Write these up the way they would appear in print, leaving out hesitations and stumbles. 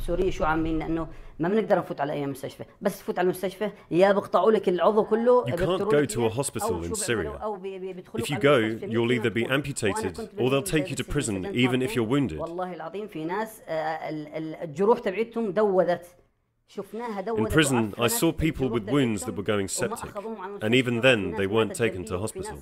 بسوريا شو عاملين لأنه ما بنقدر نفوت على أي مستشفى، بس تفوت على المستشفى يا بيقطعوا لك العضو كله. You can't go to a hospital in Syria. If you go, you'll either be amputated or they'll take you to prison even if you're wounded. والله العظيم في ناس الجروح تبعتهم دودت. In prison, I saw people with wounds that were going septic, and even then they weren't taken to hospital.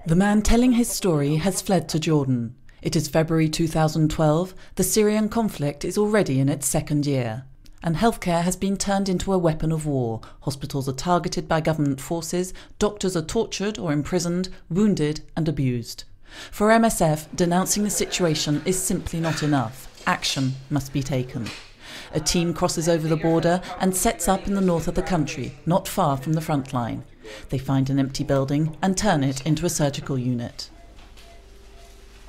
The man telling his story has fled to Jordan. It is February 2012, the Syrian conflict is already in its second year, and healthcare has been turned into a weapon of war. Hospitals are targeted by government forces, doctors are tortured or imprisoned, wounded and abused. For MSF, denouncing the situation is simply not enough. Action must be taken. A team crosses over the border and sets up in the north of the country, not far from the front line. They find an empty building and turn it into a surgical unit.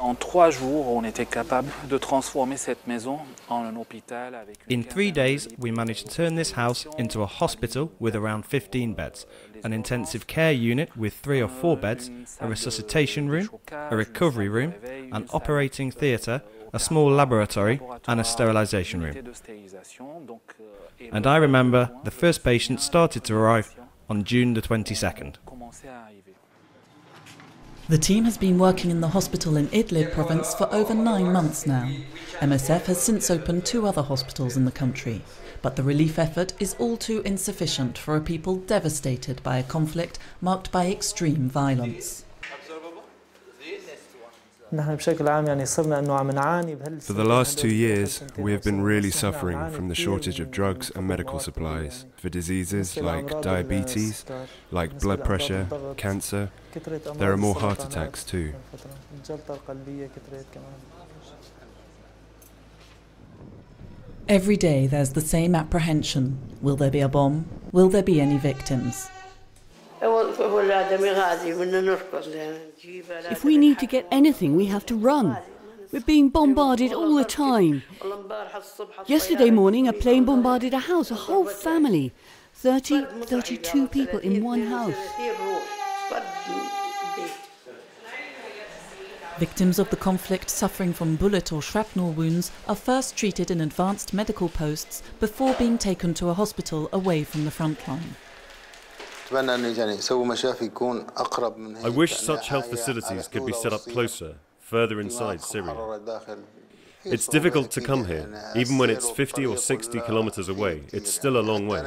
En 3 jours, on était capable de transformer cette maison en un hôpital avec une... In 3 days, we managed to turn this house into a hospital with around 15 beds, an intensive care unit with 3 or 4 beds, a resuscitation room, a recovery room, an operating theatre, a small laboratory and a sterilisation room. And I remember the first patient started to arrive on June the 22nd. The team has been working in the hospital in Idlib province for over 9 months now. MSF has since opened 2 other hospitals in the country, but the relief effort is all too insufficient for a people devastated by a conflict marked by extreme violence. For the last 2 years, we have been really suffering from the shortage of drugs and medical supplies for diseases like diabetes, like blood pressure, cancer. There are more heart attacks too. Every day there's the same apprehension. Will there be a bomb? Will there be any victims? If we need to get anything, we have to run. We're being bombarded all the time. Yesterday morning, a plane bombarded a house, a whole family. 32 people in one house. Victims of the conflict suffering from bullet or shrapnel wounds are first treated in advanced medical posts before being taken to a hospital away from the front line. I wish such health facilities could be set up closer, further inside Syria. It's difficult to come here, even when it's 50 or 60 kilometers away. It's still a long way.